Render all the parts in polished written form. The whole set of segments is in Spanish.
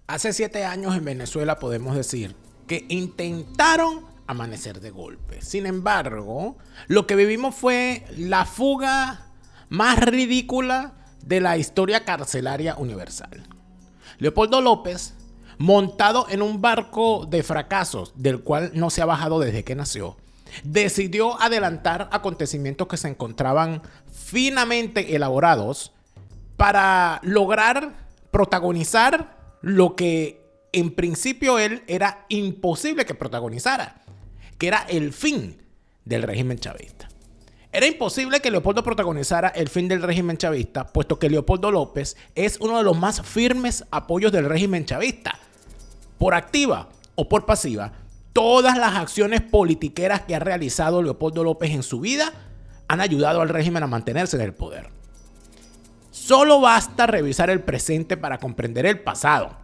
Hace 7 años en Venezuela podemos decir que intentaron amanecer de golpe. Sin embargo, lo que vivimos fue la fuga más ridícula de la historia carcelaria universal. Leopoldo López, montado en un barco de fracasos del cual no se ha bajado desde que nació, decidió adelantar acontecimientos que se encontraban finamente elaborados para lograr protagonizar lo que en principio él era imposible que protagonizara, que era el fin del régimen chavista. Era imposible que Leopoldo protagonizara el fin del régimen chavista, puesto que Leopoldo López es uno de los más firmes apoyos del régimen chavista. Por activa o por pasiva, todas las acciones politiqueras que ha realizado Leopoldo López en su vida han ayudado al régimen a mantenerse en el poder. Solo basta revisar el presente para comprender el pasado.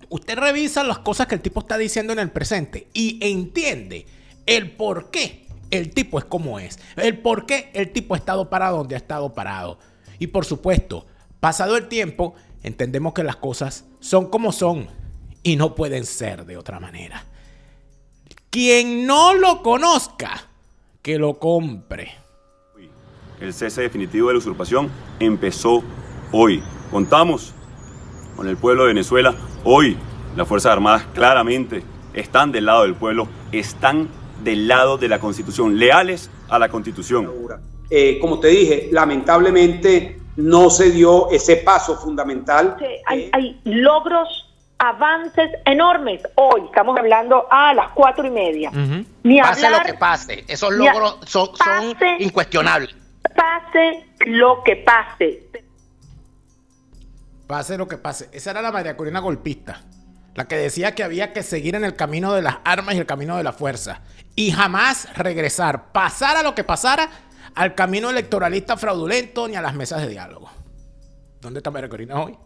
Usted revisa las cosas que el tipo está diciendo en el presente y entiende el por qué el tipo es como es, el por qué el tipo ha estado parado donde ha estado parado. Y por supuesto, pasado el tiempo, entendemos que las cosas son como son y no pueden ser de otra manera. Quien no lo conozca, que lo compre. El cese definitivo de la usurpación empezó hoy. Contamos con el pueblo de Venezuela. Hoy las Fuerzas Armadas claramente están del lado del pueblo, están del lado de la Constitución, leales a la Constitución. Como te dije, lamentablemente no se dio ese paso fundamental. Hay logros, avances enormes. Hoy estamos hablando a las 4:30. Ni pase hablar, lo que pase, esos logros son incuestionables. Pase lo que pase. Pase lo que pase. Esa era la María Corina golpista, la que decía que había que seguir en el camino de las armas y el camino de la fuerza y jamás regresar, pasara lo que pasara, al camino electoralista fraudulento ni a las mesas de diálogo. ¿Dónde está María Corina hoy?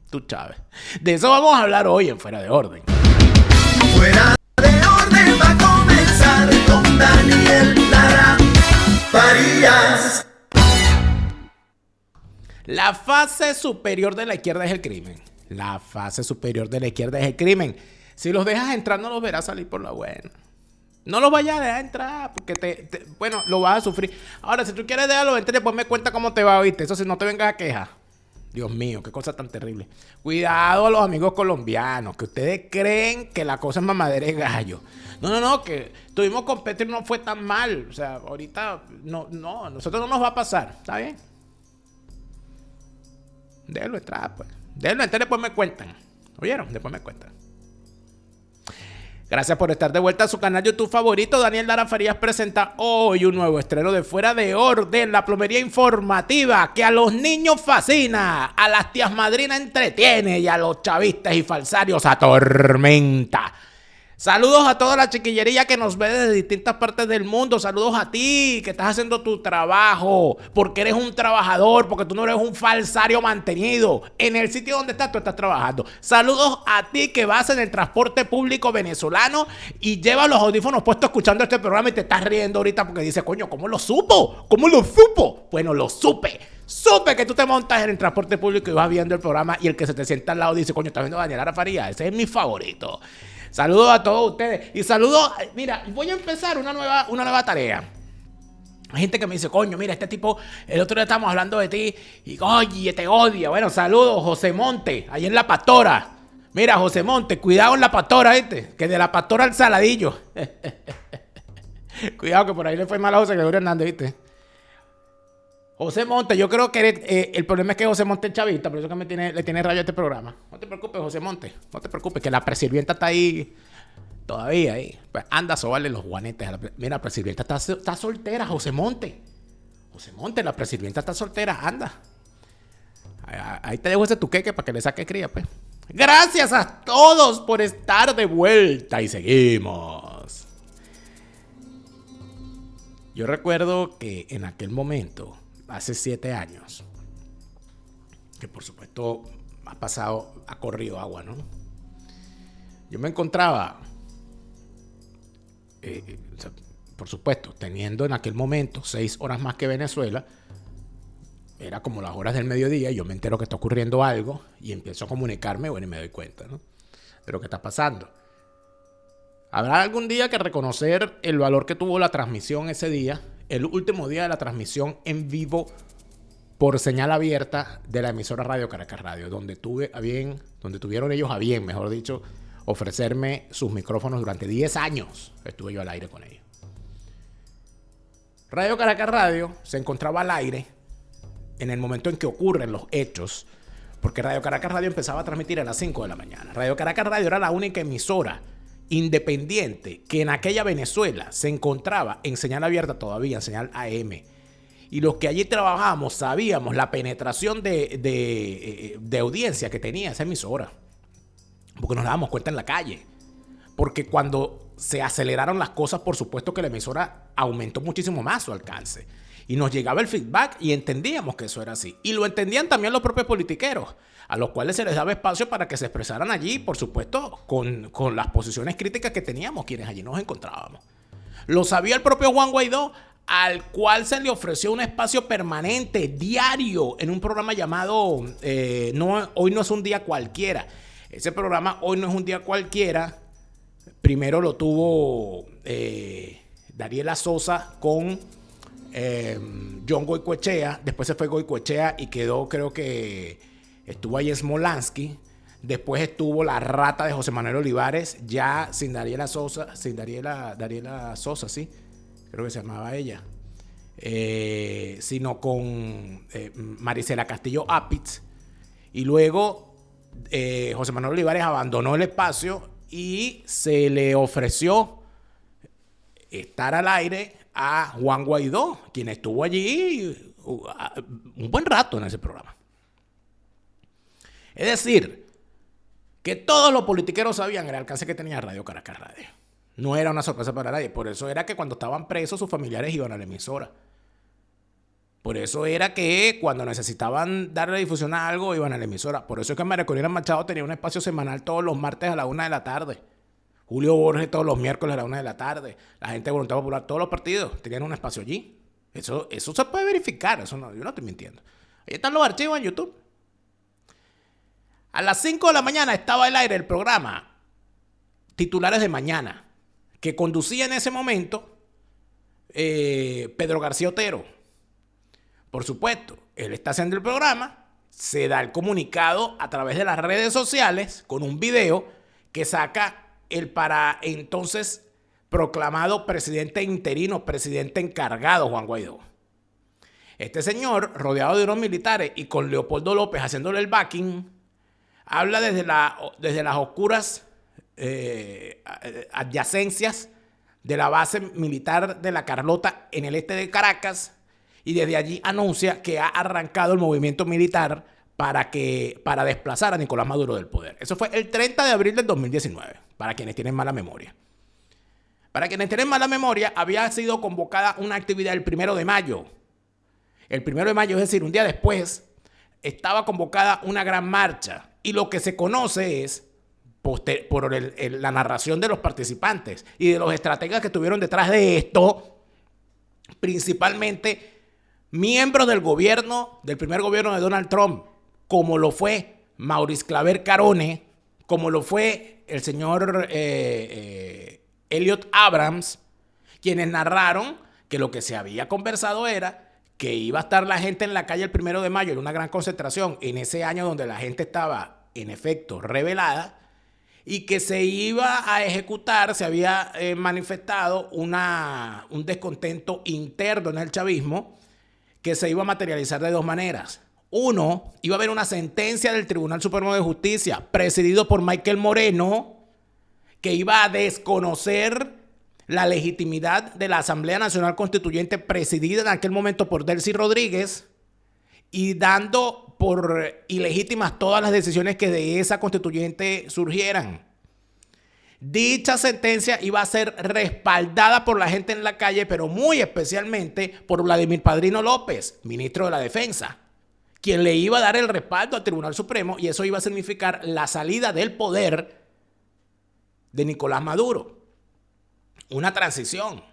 Tú, Chávez. De eso vamos a hablar hoy en Fuera de Orden. Fuera de Orden va a comenzar con Daniel Lara Farías. La fase superior de la izquierda es el crimen. La fase superior de la izquierda es el crimen. Si los dejas entrar, no los verás salir por la buena. No los vayas a dejar entrar, porque bueno, lo vas a sufrir. Ahora, si tú quieres dejarlo entrar, después me cuenta cómo te va, ¿oíste? Eso si no te vengas a quejar. Dios mío, qué cosa tan terrible. Cuidado a los amigos colombianos, que ustedes creen que la cosa es mamadera de gallo. No, que tuvimos con Petro y no fue tan mal. O sea, ahorita, no, nosotros no nos va a pasar, ¿está bien? Déjenlo entrar, pues. Déjenlo entrar, después me cuentan. ¿Oyeron? Después me cuentan. Gracias por estar de vuelta a su canal YouTube favorito. Daniel Lara Farías presenta hoy un nuevo estreno de Fuera de Orden, la plomería informativa que a los niños fascina, a las tías madrinas entretiene y a los chavistas y falsarios atormenta. Saludos a toda la chiquillería que nos ve desde distintas partes del mundo. Saludos a ti que estás haciendo tu trabajo, porque eres un trabajador, porque tú no eres un falsario mantenido. En el sitio donde estás, tú estás trabajando. Saludos a ti que vas en el transporte público venezolano y llevas los audífonos puestos escuchando este programa y te estás riendo ahorita porque dices, coño, ¿cómo lo supo? ¿Cómo lo supo? Bueno, lo supe. Supe que tú te montas en el transporte público y vas viendo el programa y el que se te sienta al lado dice, coño, ¿estás viendo a Daniel Lara Farías? Ese es mi favorito. Saludos a todos ustedes. Y saludos, mira, voy a empezar una nueva tarea. Hay gente que me dice, coño, mira, este tipo, el otro día estábamos hablando de ti y, oye, te odia. Bueno, saludos, José Monte, ahí en La Pastora. Mira, José Monte, cuidado en La Pastora, ¿viste? Que de La Pastora al Saladillo. Cuidado que por ahí le fue mal a José Gregorio Hernández, ¿viste? José Monte, yo creo que el problema es que José Monte es chavista, por eso que le tiene rabia a este programa. No te preocupes, José Monte, no te preocupes, que la presirvienta está ahí todavía ahí. Pues anda a sobarle los guanetes. Mira, la presirvienta está soltera, José Monte. José Monte, la presirvienta está soltera, anda. Ahí te dejo ese tuqueque para que le saque cría, pues. Gracias a todos por estar de vuelta y seguimos. Yo recuerdo que en aquel momento, hace 7 años, que por supuesto ha corrido agua, ¿no? Yo me encontraba, por supuesto, teniendo en aquel momento 6 horas más que Venezuela, era como las horas del mediodía y yo me entero que está ocurriendo algo y empiezo a comunicarme, bueno, y me doy cuenta, ¿no?, de lo que está pasando. Habrá algún día que reconocer el valor que tuvo la transmisión ese día, el último día de la transmisión en vivo por señal abierta de la emisora Radio Caracas Radio, donde tuvieron ellos a bien, mejor dicho, ofrecerme sus micrófonos durante 10 años. Estuve yo al aire con ellos. Radio Caracas Radio se encontraba al aire en el momento en que ocurren los hechos, porque Radio Caracas Radio empezaba a transmitir a las 5 de la mañana. Radio Caracas Radio era la única emisora independiente que en aquella Venezuela se encontraba en señal abierta todavía, en señal AM. Y los que allí trabajábamos sabíamos la penetración de audiencia que tenía esa emisora, porque nos dábamos cuenta en la calle. Porque cuando se aceleraron las cosas, por supuesto que la emisora aumentó muchísimo más su alcance. Y nos llegaba el feedback y entendíamos que eso era así. Y lo entendían también los propios politiqueros, a los cuales se les daba espacio para que se expresaran allí, por supuesto, con las posiciones críticas que teníamos quienes allí nos encontrábamos. Lo sabía el propio Juan Guaidó, al cual se le ofreció un espacio permanente, diario, en un programa llamado Hoy no es un día cualquiera. Ese programa, Hoy no es un día cualquiera, primero lo tuvo Dariela Sosa con John Goicoechea. Después se fue Goicoechea y quedó, creo que estuvo ahí Smolansky. Después estuvo la rata de José Manuel Olivares, ya sin Dariela Sosa, Dariela Sosa, sí, creo que se llamaba ella, sino con Marisela Castillo Apitz. Y luego José Manuel Olivares abandonó el espacio y se le ofreció estar al aire a Juan Guaidó, quien estuvo allí un buen rato en ese programa. Es decir, que todos los politiqueros sabían el alcance que tenía Radio Caracas Radio. No era una sorpresa para nadie. Por eso era que cuando estaban presos sus familiares iban a la emisora. Por eso era que cuando necesitaban darle difusión a algo iban a la emisora. Por eso es que María Corina Machado tenía un espacio semanal todos los martes a la 1 de la tarde. Julio Borges todos los miércoles a la 1 de la tarde. La gente de Voluntad Popular, todos los partidos tenían un espacio allí. Eso se puede verificar. Eso no, yo no estoy mintiendo. Ahí están los archivos en YouTube. A las 5 de la mañana estaba al aire el programa Titulares de Mañana, que conducía en ese momento Pedro García Otero. Por supuesto, él está haciendo el programa, se da el comunicado a través de las redes sociales con un video que saca el para entonces proclamado presidente interino, presidente encargado, Juan Guaidó. Este señor, rodeado de unos militares y con Leopoldo López haciéndole el backing, habla desde las oscuras adyacencias de la base militar de La Carlota en el este de Caracas, y desde allí anuncia que ha arrancado el movimiento militar para desplazar a Nicolás Maduro del poder. Eso fue el 30 de abril del 2019, para quienes tienen mala memoria. Para quienes tienen mala memoria, había sido convocada una actividad el 1 de mayo. El 1 de mayo, es decir, un día después, estaba convocada una gran marcha. Y lo que se conoce es, por la narración de los participantes y de los estrategas que estuvieron detrás de esto, principalmente miembros del gobierno, del primer gobierno de Donald Trump, como lo fue Maurice Claver Carone, como lo fue el señor Elliot Abrams, quienes narraron que lo que se había conversado era que iba a estar la gente en la calle el 1 de mayo en una gran concentración en ese año donde la gente estaba, en efecto, rebelada, y que se iba a ejecutar, se había manifestado un descontento interno en el chavismo que se iba a materializar de dos maneras. Uno, iba a haber una sentencia del Tribunal Supremo de Justicia, presidido por Michael Moreno, que iba a desconocer la legitimidad de la Asamblea Nacional Constituyente, presidida en aquel momento por Delcy Rodríguez, y dando por ilegítimas todas las decisiones que de esa constituyente surgieran. Dicha sentencia iba a ser respaldada por la gente en la calle, pero muy especialmente por Vladimir Padrino López, ministro de la Defensa, quien le iba a dar el respaldo al Tribunal Supremo, y eso iba a significar la salida del poder de Nicolás Maduro. Una transición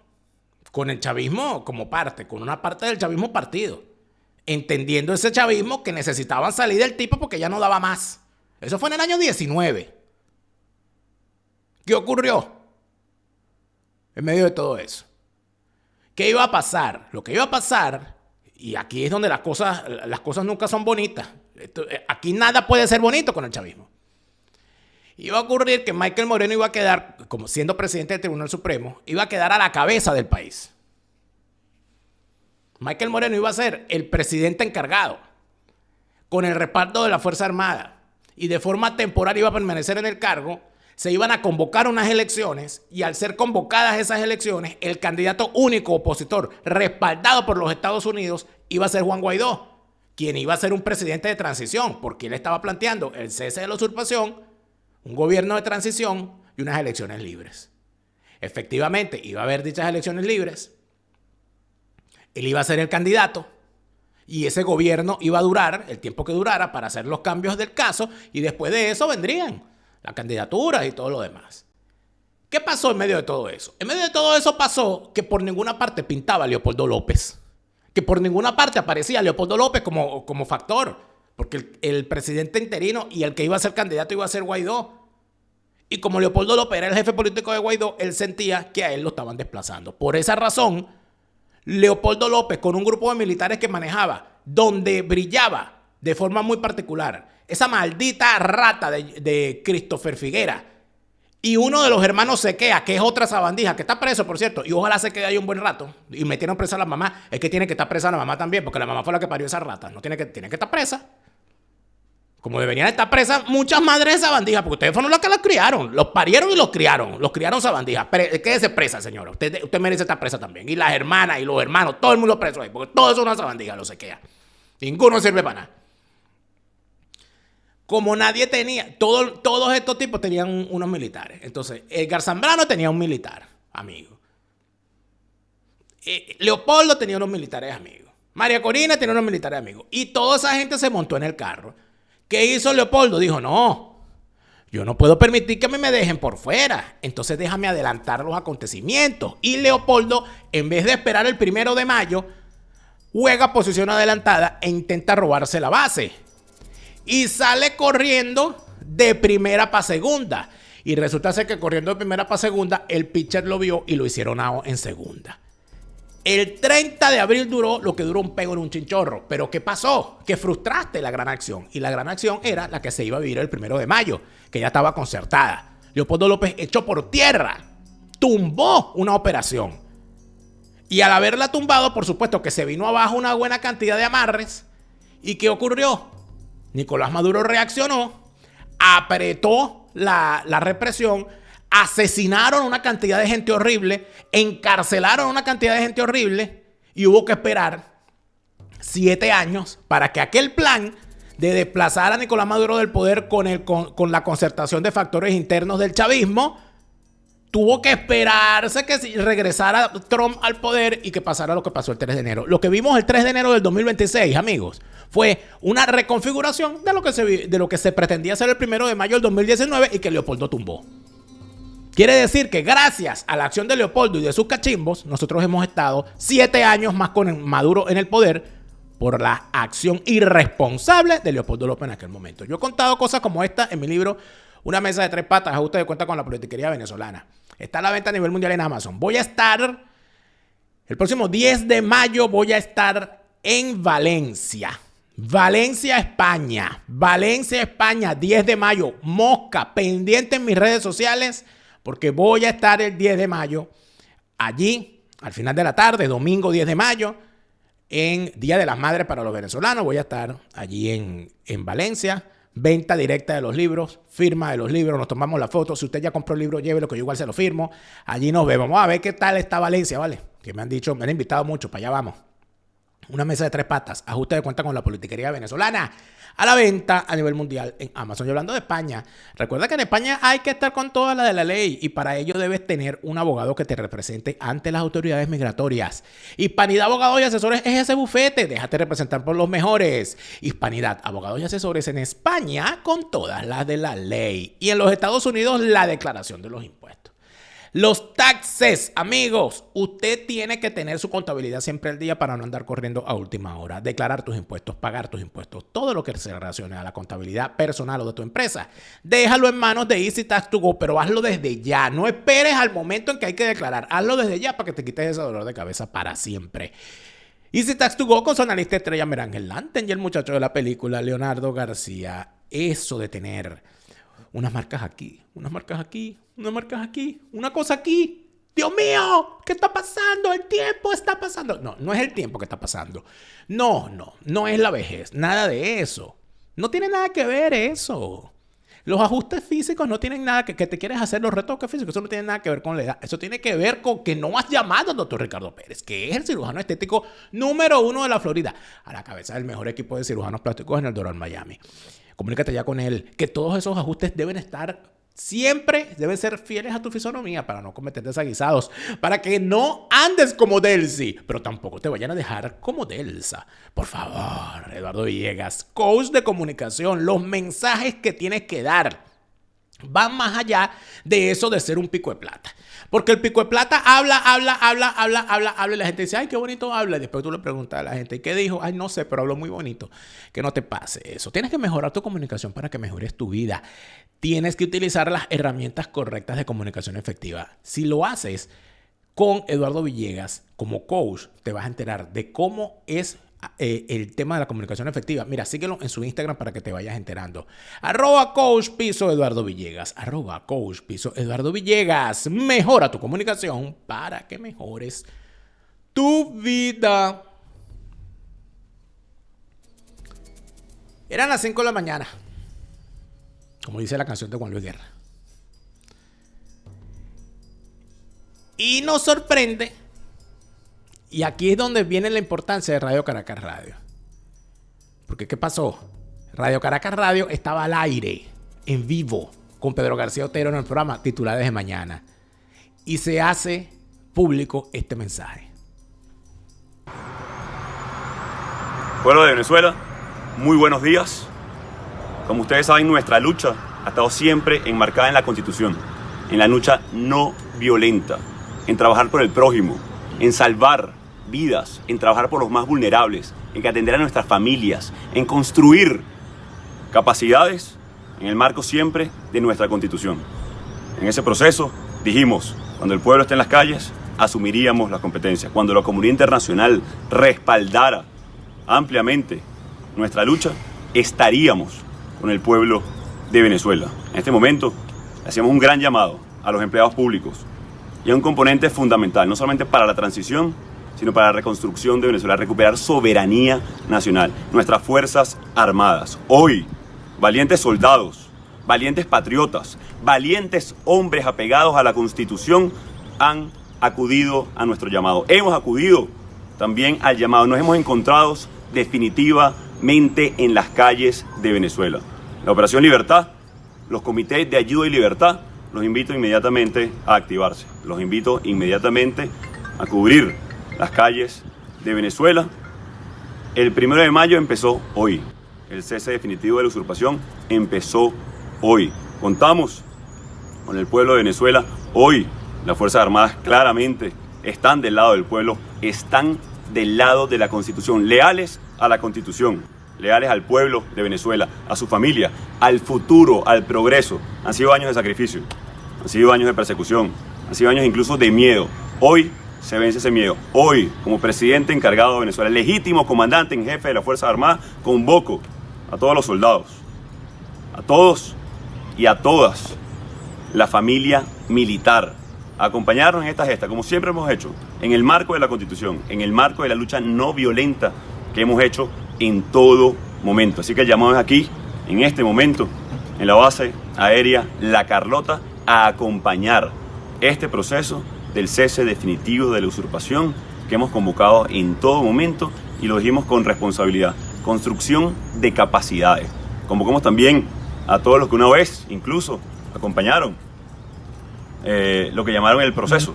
con el chavismo como parte, con una parte del chavismo partido. entendiendo ese chavismo que necesitaban salir del tipo porque ya no daba más. Eso fue en el año 19. ¿Qué ocurrió en medio de todo eso? ¿Qué iba a pasar? Lo que iba a pasar, y aquí es donde las cosas nunca son bonitas. Aquí nada puede ser bonito con el chavismo. Iba a ocurrir que Michael Moreno iba a quedar, como siendo presidente del Tribunal Supremo, iba a quedar a la cabeza del país. Michael Moreno iba a ser el presidente encargado, con el respaldo de la Fuerza Armada, y de forma temporal iba a permanecer en el cargo. Se iban a convocar unas elecciones, y al ser convocadas esas elecciones, el candidato único opositor, respaldado por los Estados Unidos, iba a ser Juan Guaidó, quien iba a ser un presidente de transición, porque él estaba planteando el cese de la usurpación, un gobierno de transición y unas elecciones libres. Efectivamente, iba a haber dichas elecciones libres. Él iba a ser el candidato y ese gobierno iba a durar el tiempo que durara para hacer los cambios del caso, y después de eso vendrían las candidaturas y todo lo demás. ¿Qué pasó en medio de todo eso? En medio de todo eso pasó que por ninguna parte pintaba a Leopoldo López, que por ninguna parte aparecía Leopoldo López como factor, porque el presidente interino y el que iba a ser candidato iba a ser Guaidó. Y como Leopoldo López era el jefe político de Guaidó, él sentía que a él lo estaban desplazando. Por esa razón, Leopoldo López, con un grupo de militares que manejaba, donde brillaba de forma muy particular esa maldita rata de Christopher Figuera y uno de los hermanos Sequea, que es otra sabandija, que está preso, por cierto, y ojalá se quede ahí un buen rato, y metieron presa a la mamá. Es que tiene que estar presa la mamá también, porque la mamá fue la que parió esa rata. No tiene que estar presa. Como deberían estar presas muchas madres de sabandijas, porque ustedes fueron los que las criaron. Los parieron y los criaron sabandijas. Quédese presa, señora. Usted merece estar presa también. Y las hermanas y los hermanos, todo el mundo preso ahí, porque todos son una sabandija, los Sequea. Ninguno sirve para nada. Como nadie tenía, todos estos tipos tenían unos militares. Entonces, Edgar Zambrano tenía un militar, amigo. Leopoldo tenía unos militares amigos. María Corina tenía unos militares amigos. Y toda esa gente se montó en el carro. ¿Qué hizo Leopoldo? Dijo, no, yo no puedo permitir que a mí me dejen por fuera. Entonces déjame adelantar los acontecimientos. Y Leopoldo, en vez de esperar el 1 de mayo, juega posición adelantada e intenta robarse la base. Y sale corriendo de primera para segunda. Y resulta ser que corriendo de primera para segunda, el pitcher lo vio y lo hicieron out en segunda. El 30 de abril duró lo que duró un pego en un chinchorro. ¿Pero qué pasó? Que frustraste la gran acción. Y la gran acción era la que se iba a vivir el 1 de mayo, que ya estaba concertada. Leopoldo López echó por tierra, tumbó una operación. Y al haberla tumbado, por supuesto que se vino abajo una buena cantidad de amarres. ¿Y qué ocurrió? Nicolás Maduro reaccionó, apretó la represión, asesinaron a una cantidad de gente horrible, encarcelaron a una cantidad de gente horrible y hubo que esperar 7 años para que aquel plan de desplazar a Nicolás Maduro del poder con la concertación de factores internos del chavismo, tuvo que esperarse que regresara Trump al poder y que pasara lo que pasó el 3 de enero. Lo que vimos el 3 de enero del 2026, amigos, fue una reconfiguración de lo que se pretendía hacer el 1 de mayo del 2019 y que Leopoldo tumbó. Quiere decir que gracias a la acción de Leopoldo y de sus cachimbos, nosotros hemos estado 7 años más con Maduro en el poder por la acción irresponsable de Leopoldo López en aquel momento. Yo he contado cosas como esta en mi libro Una mesa de 3 patas, ajuste de cuenta con la politiquería venezolana. Está a la venta a nivel mundial en Amazon. Voy a estar, el próximo 10 de mayo voy a estar en Valencia. Valencia, España. Valencia, España, 10 de mayo. Mosca, pendiente en mis redes sociales, porque voy a estar el 10 de mayo allí, al final de la tarde, domingo 10 de mayo, en Día de las Madres para los venezolanos. Voy a estar allí en Valencia. Venta directa de los libros, firma de los libros, nos tomamos la foto. Si usted ya compró el libro, llévelo, que yo igual se lo firmo. Allí nos vemos. Vamos a ver qué tal está Valencia, ¿vale? Que me han dicho, me han invitado mucho, para allá vamos. Una mesa de 3 patas, ajuste de cuenta con la politiquería venezolana, a la venta a nivel mundial en Amazon. Y hablando de España, recuerda que en España hay que estar con toda la de la ley y para ello debes tener un abogado que te represente ante las autoridades migratorias. Hispanidad, Abogados y Asesores es ese bufete, déjate representar por los mejores. Hispanidad, Abogados y Asesores en España con todas las de la ley y en los Estados Unidos la declaración de los impuestos. Los taxes, amigos. Usted tiene que tener su contabilidad siempre al día para no andar corriendo a última hora. Declarar tus impuestos, pagar tus impuestos, todo lo que se relacione a la contabilidad personal o de tu empresa. Déjalo en manos de Easy Tax to Go, pero hazlo desde ya. No esperes al momento en que hay que declarar. Hazlo desde ya para que te quites ese dolor de cabeza para siempre. Easy Tax to Go con su analista estrella Merangel Lanten y el muchacho de la película Leonardo García. Eso de tener unas marcas aquí, unas marcas aquí, unas marcas aquí, una cosa aquí. Dios mío, ¿qué está pasando? El tiempo está pasando. No, no es el tiempo que está pasando. No es la vejez. Nada de eso. No tiene nada que ver eso. Los ajustes físicos no tienen nada que te quieres hacer los retoques físicos. Eso no tiene nada que ver con la edad. Eso tiene que ver con que no has llamado al doctor Ricardo Pérez, que es el cirujano estético número 1 de la Florida, a la cabeza del mejor equipo de cirujanos plásticos en el Doral, Miami. Comunícate ya con él, que todos esos ajustes deben estar siempre, deben ser fieles a tu fisonomía para no cometer desaguisados, para que no andes como Delcy, pero tampoco te vayan a dejar como Delsa. Por favor, Eduardo Villegas, coach de comunicación, los mensajes que tienes que dar van más allá de eso de ser un pico de plata. Porque el pico de plata habla y la gente dice, ay, qué bonito habla. Y después tú le preguntas a la gente, ¿y qué dijo? Ay, no sé, pero habló muy bonito. Que no te pase eso. Tienes que mejorar tu comunicación para que mejores tu vida. Tienes que utilizar las herramientas correctas de comunicación efectiva. Si lo haces con Eduardo Villegas como coach, te vas a enterar de cómo es el tema de la comunicación efectiva. Mira, síguelo en su Instagram para que te vayas enterando. @coach_Eduardo Villegas. @coach_Eduardo Villegas. Mejora tu comunicación para que mejores tu vida. Eran las 5 de la mañana, como dice la canción de Juan Luis Guerra. Y nos sorprende. Y aquí es donde viene la importancia de Radio Caracas Radio. Porque ¿qué pasó? Radio Caracas Radio estaba al aire, en vivo, con Pedro García Otero en el programa Titulares de Mañana. Y se hace público este mensaje. Pueblo de Venezuela, muy buenos días. Como ustedes saben, nuestra lucha ha estado siempre enmarcada en la Constitución, en la lucha no violenta, en trabajar por el prójimo, en salvar vidas, en trabajar por los más vulnerables, en atender a nuestras familias, en construir capacidades en el marco siempre de nuestra Constitución. En ese proceso dijimos, cuando el pueblo esté en las calles, asumiríamos las competencias. Cuando la comunidad internacional respaldara ampliamente nuestra lucha, estaríamos con el pueblo de Venezuela. En este momento, hacíamos un gran llamado a los empleados públicos y a un componente fundamental, no solamente para la transición, sino para la reconstrucción de Venezuela, recuperar soberanía nacional, nuestras Fuerzas Armadas. Hoy, valientes soldados, valientes patriotas, valientes hombres apegados a la Constitución han acudido a nuestro llamado. Hemos acudido también al llamado. Nos hemos encontrado definitivamente en las calles de Venezuela. La Operación Libertad, los comités de ayuda y libertad, los invito inmediatamente a activarse. Los invito inmediatamente a cubrir las calles de Venezuela. El 1 de mayo empezó hoy. El cese definitivo de la usurpación empezó hoy. Contamos con el pueblo de Venezuela. Hoy las Fuerzas Armadas claramente están del lado del pueblo, están del lado de la Constitución, leales a la Constitución, leales al pueblo de Venezuela, a su familia, al futuro, al progreso. Han sido años de sacrificio, han sido años de persecución, han sido años incluso de miedo. Hoy se vence ese miedo. Hoy, como presidente encargado de Venezuela, legítimo comandante en jefe de las Fuerzas Armadas, convoco a todos los soldados, a todos y a todas, la familia militar, a acompañarnos en esta gesta, como siempre hemos hecho, en el marco de la Constitución, en el marco de la lucha no violenta que hemos hecho en todo momento. Así que el llamado es aquí, en este momento, en la base aérea La Carlota, a acompañar este proceso del cese definitivo de la usurpación que hemos convocado en todo momento, y lo dijimos con responsabilidad. Construcción de capacidades. Convocamos también a todos los que una vez incluso acompañaron lo que llamaron el proceso.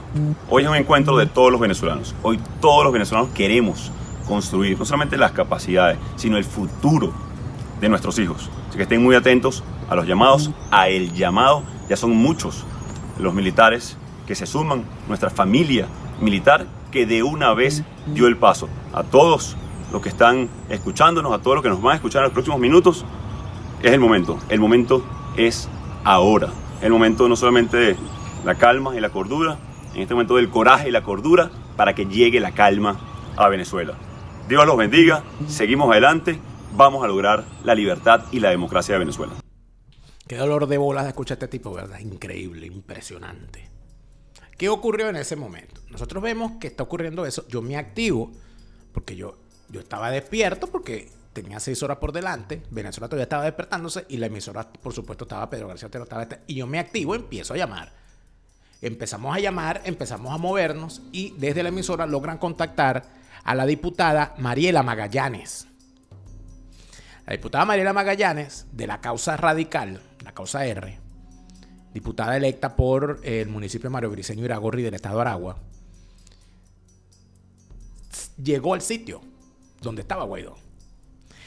Hoy es un encuentro de todos los venezolanos. Hoy todos los venezolanos queremos construir no solamente las capacidades, sino el futuro de nuestros hijos. Así que estén muy atentos a los llamados, a el llamado. Ya son muchos los militares que se suman, nuestra familia militar que de una vez dio el paso. A todos los que están escuchándonos, a todos los que nos van a escuchar en los próximos minutos, es el momento es ahora. El momento no solamente de la calma y la cordura, en este momento del coraje y la cordura para que llegue la calma a Venezuela. Dios los bendiga, seguimos adelante, vamos a lograr la libertad y la democracia de Venezuela. Qué dolor de bolas de escuchar a este tipo, ¿verdad? Increíble, impresionante. ¿Qué ocurrió en ese momento? Nosotros vemos que está ocurriendo eso. Yo me activo porque yo estaba despierto porque tenía 6 horas por delante. Venezuela todavía estaba despertándose y la emisora, por supuesto, estaba Pedro García Otero. Y yo me activo, empiezo a llamar. Empezamos a llamar, empezamos a movernos y desde la emisora logran contactar a la diputada Mariela Magallanes. La diputada Mariela Magallanes, de la causa radical, la causa R, diputada electa por el municipio de Mario Briceño Iragorri del estado de Aragua, llegó al sitio donde estaba Guaidó.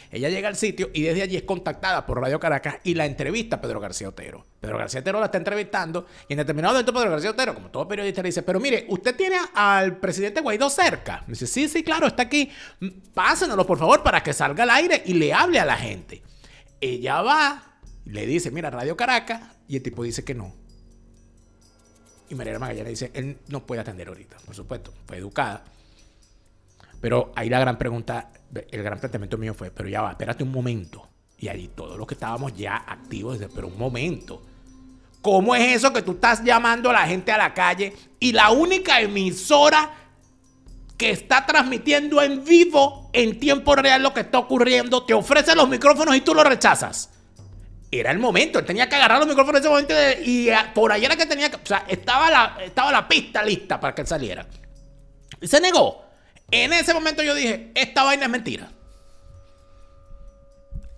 Ella llega al sitio y desde allí es contactada por Radio Caracas y la entrevista a Pedro García Otero. Pedro García Otero la está entrevistando y en determinado momento Pedro García Otero, como todo periodista, le dice: pero mire, ¿usted tiene al presidente Guaidó cerca? Me dice: sí, claro, está aquí. Pásenoslo, por favor, para que salga al aire y le hable a la gente. Ella va, le dice: mira, Radio Caracas, y el tipo dice que no. Y Mariela Magallanes dice: él no puede atender ahorita. Por supuesto, fue educada. Pero ahí la gran pregunta, el gran planteamiento mío fue: pero ya va, espérate un momento. Y ahí todos los que estábamos ya activos, pero un momento. ¿Cómo es eso que tú estás llamando a la gente a la calle y la única emisora que está transmitiendo en vivo, en tiempo real, lo que está ocurriendo, te ofrece los micrófonos y tú los rechazas? Era el momento, él tenía que agarrar los micrófonos en ese momento y por ahí era que tenía que... O sea, estaba la pista lista para que él saliera. Y se negó. En ese momento yo dije: esta vaina es mentira.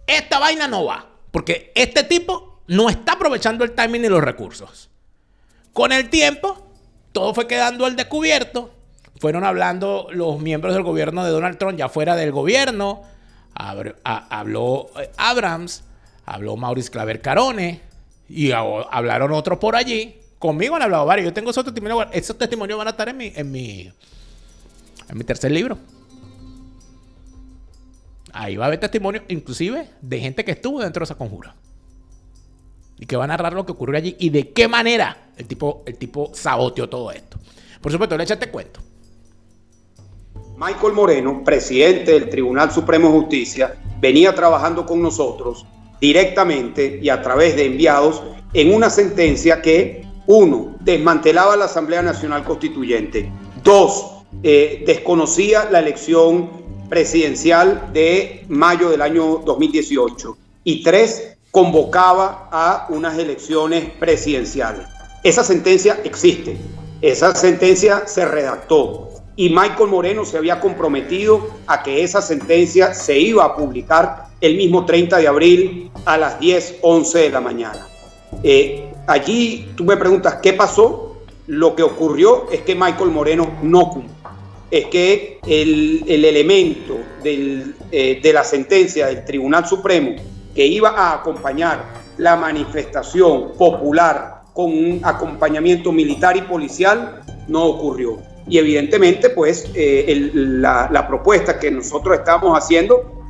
Esta vaina no va. Porque este tipo no está aprovechando el timing ni los recursos. Con el tiempo, todo fue quedando al descubierto. Fueron hablando los miembros del gobierno de Donald Trump ya fuera del gobierno. Habló Abrams, habló Maurice Claver Carone y hablaron otros por allí. Conmigo han hablado varios. Yo tengo esos testimonios. Esos testimonios van a estar en mi tercer libro. Ahí va a haber testimonios, inclusive, de gente que estuvo dentro de esa conjura. Y que va a narrar lo que ocurrió allí y de qué manera el tipo saboteó todo esto. Por supuesto, le echaste cuento. Michael Moreno, presidente del Tribunal Supremo de Justicia, venía trabajando con nosotros directamente y a través de enviados en una sentencia que, 1, desmantelaba la Asamblea Nacional Constituyente, 2, desconocía la elección presidencial de mayo del año 2018 y 3, convocaba a unas elecciones presidenciales. Esa sentencia existe, esa sentencia se redactó y Michael Moreno se había comprometido a que esa sentencia se iba a publicar el mismo 30 de abril a las 10:11 de la mañana. Allí tú me preguntas ¿qué pasó? Lo que ocurrió es que Michael Moreno no cumplió. Es que el elemento de la sentencia del Tribunal Supremo que iba a acompañar la manifestación popular con un acompañamiento militar y policial no ocurrió. Y evidentemente, pues, la propuesta que nosotros estábamos haciendo,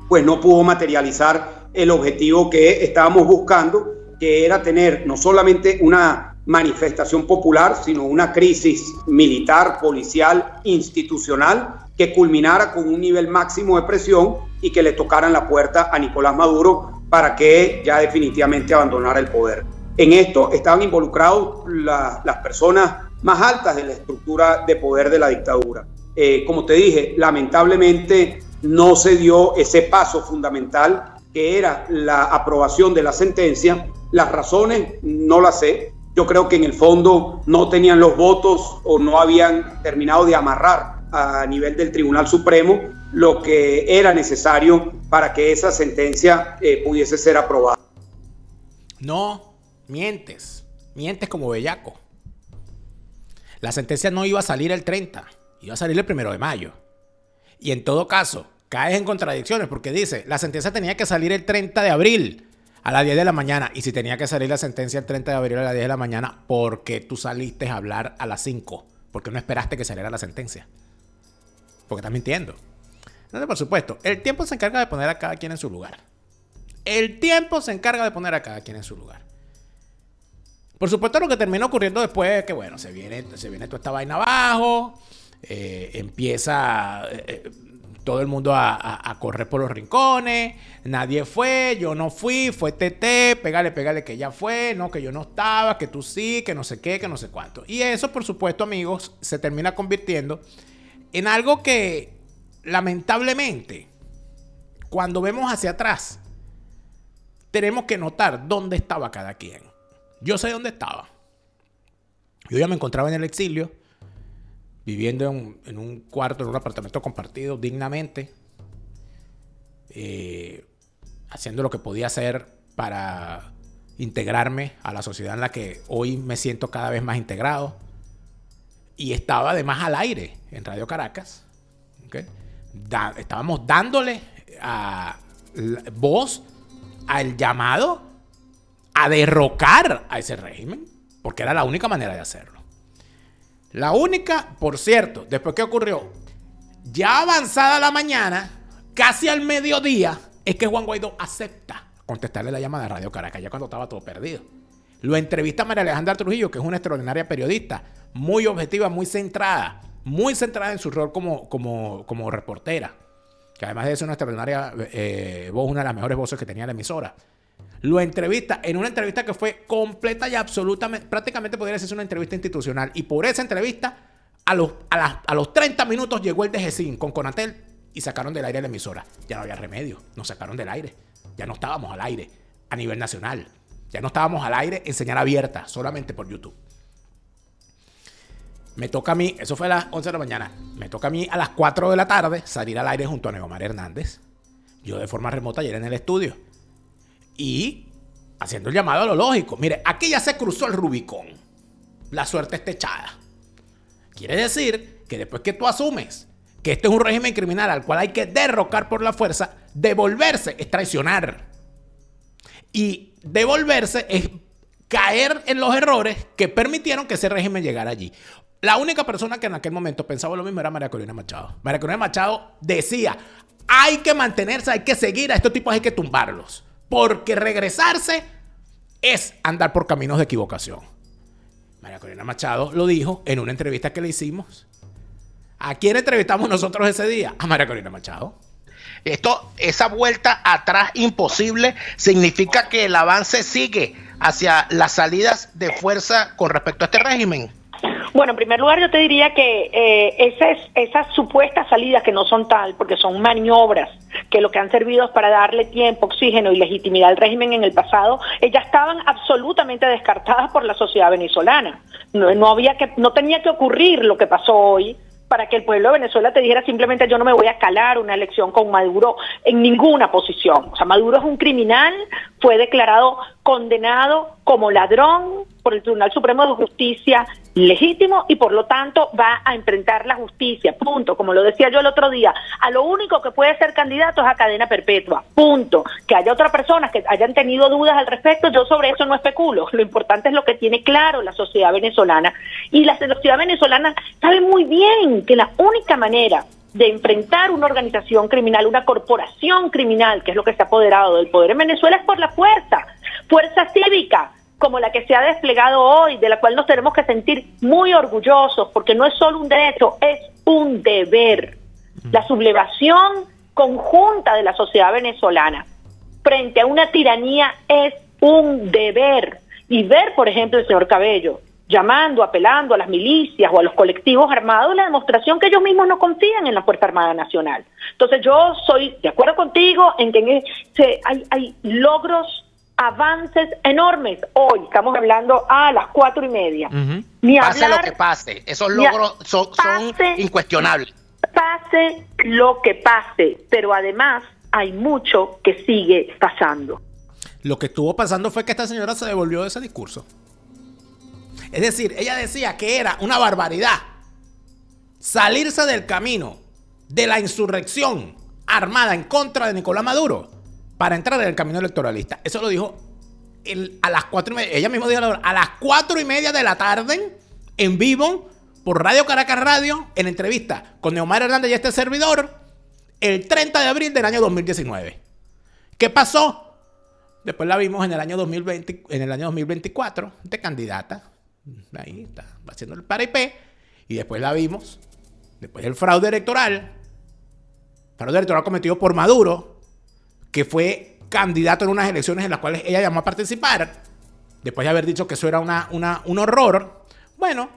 pues no pudo materializar el objetivo que estábamos buscando, que era tener no solamente una manifestación popular, sino una crisis militar, policial, institucional, que culminara con un nivel máximo de presión y que le tocaran la puerta a Nicolás Maduro para que ya definitivamente abandonara el poder. En esto estaban involucrados las personas más altas de la estructura de poder de la dictadura. Como te dije, lamentablemente no se dio ese paso fundamental que era la aprobación de la sentencia. Las razones no las sé. Yo creo que en el fondo no tenían los votos o no habían terminado de amarrar a nivel del Tribunal Supremo lo que era necesario para que esa sentencia pudiese ser aprobada. No, mientes como bellaco. La sentencia no iba a salir el 30, iba a salir el 1 de mayo. Y en todo caso, caes en contradicciones porque dice, la sentencia tenía que salir el 30 de abril a las 10 de la mañana. Y si tenía que salir la sentencia el 30 de abril a las 10 de la mañana, ¿por qué tú saliste a hablar a las 5? ¿Por qué no esperaste que saliera la sentencia? Porque estás mintiendo. Entonces, por supuesto, el tiempo se encarga de poner a cada quien en su lugar. El tiempo se encarga de poner a cada quien en su lugar. Por supuesto, lo que termina ocurriendo después es que, bueno, se viene toda esta vaina abajo, empieza todo el mundo a correr por los rincones, nadie fue, yo no fui, fue TT, pégale que ella fue, no, que yo no estaba, que tú sí, que no sé qué, que no sé cuánto. Y eso, por supuesto, amigos, se termina convirtiendo en algo que, lamentablemente, cuando vemos hacia atrás, tenemos que notar dónde estaba cada quien. Yo sé dónde estaba. Yo ya me encontraba en el exilio, viviendo en un cuarto, en un apartamento compartido, dignamente, haciendo lo que podía hacer para integrarme a la sociedad en la que hoy me siento cada vez más integrado. Y estaba además al aire en Radio Caracas. ¿Okay? Estábamos dándole voz al llamado a derrocar a ese régimen, porque era la única manera de hacerlo. La única, por cierto, después que ocurrió, ya avanzada la mañana, casi al mediodía, es que Juan Guaidó acepta contestarle la llamada de Radio Caracas, ya cuando estaba todo perdido. Lo entrevista a María Alejandra Trujillo, que es una extraordinaria periodista, muy objetiva, muy centrada en su rol como reportera, que además de ser una extraordinaria voz, una de las mejores voces que tenía la emisora. Lo entrevista en una entrevista que fue completa y absolutamente, prácticamente podría decirse una entrevista institucional. Y por esa entrevista, a los 30 minutos llegó el DGCIN con Conatel y sacaron del aire la emisora. Ya no había remedio, nos sacaron del aire. Ya no estábamos al aire a nivel nacional. Ya no estábamos al aire en señal abierta, solamente por YouTube. Me toca a mí, eso fue a las 11 de la mañana, me toca a mí a las 4 de la tarde salir al aire junto a Neomar Hernández. Yo de forma remota ayer en el estudio. Y haciendo el llamado a lo lógico. Mire, aquí ya se cruzó el Rubicón. La suerte está echada. Quiere decir que después que tú asumes que este es un régimen criminal al cual hay que derrocar por la fuerza, devolverse es traicionar. Y devolverse es caer en los errores que permitieron que ese régimen llegara allí. La única persona que en aquel momento pensaba lo mismo era María Corina Machado. María Corina Machado decía, hay que mantenerse, hay que seguir, a estos tipos hay que tumbarlos. Porque regresarse es andar por caminos de equivocación. María Corina Machado lo dijo en una entrevista que le hicimos. ¿A quién entrevistamos nosotros ese día? A María Corina Machado. Esa vuelta atrás imposible significa que el avance sigue hacia las salidas de fuerza con respecto a este régimen. Bueno, en primer lugar yo te diría que esas supuestas salidas que no son tal, porque son maniobras que lo que han servido es para darle tiempo, oxígeno y legitimidad al régimen en el pasado, ya estaban absolutamente descartadas por la sociedad venezolana. No tenía que ocurrir lo que pasó hoy para que el pueblo de Venezuela te dijera simplemente yo no me voy a calar una elección con Maduro en ninguna posición. O sea, Maduro es un criminal, fue declarado condenado como ladrón por el Tribunal Supremo de Justicia legítimo y por lo tanto va a enfrentar la justicia, punto. Como lo decía yo el otro día, a lo único que puede ser candidato es a cadena perpetua, punto. Que haya otras personas que hayan tenido dudas al respecto, yo sobre eso no especulo. Lo importante es lo que tiene claro la sociedad venezolana. Y la sociedad venezolana sabe muy bien que la única manera de enfrentar una organización criminal, una corporación criminal, que es lo que se ha apoderado del poder en Venezuela, es por la fuerza cívica, como la que se ha desplegado hoy, de la cual nos tenemos que sentir muy orgullosos, porque no es solo un derecho, es un deber. La sublevación conjunta de la sociedad venezolana frente a una tiranía es un deber. Y ver, por ejemplo, el señor Cabello llamando, apelando a las milicias o a los colectivos armados, la demostración que ellos mismos no confían en la Fuerza Armada Nacional. Entonces yo soy de acuerdo contigo en que hay logros, avances enormes. Hoy estamos hablando a las 4:30. Uh-huh. Pase lo que pase, esos logros son incuestionables. Pase lo que pase, pero además hay mucho que sigue pasando. Lo que estuvo pasando fue que esta señora se devolvió de ese discurso. Es decir, ella decía que era una barbaridad salirse del camino de la insurrección armada en contra de Nicolás Maduro para entrar en el camino electoralista. Eso lo dijo a las 4:30. Ella misma dijo a las 4:30 de la tarde, en vivo, por Radio Caracas Radio, en entrevista con Neomar Hernández y este servidor, el 30 de abril del año 2019. ¿Qué pasó? Después la vimos en el año 2020, en el año 2024, de candidata. Ahí está, haciendo el paripé. Y después la vimos, después del fraude electoral cometido por Maduro, que fue candidato en unas elecciones en las cuales ella llamó a participar, después de haber dicho que eso era un horror. Bueno,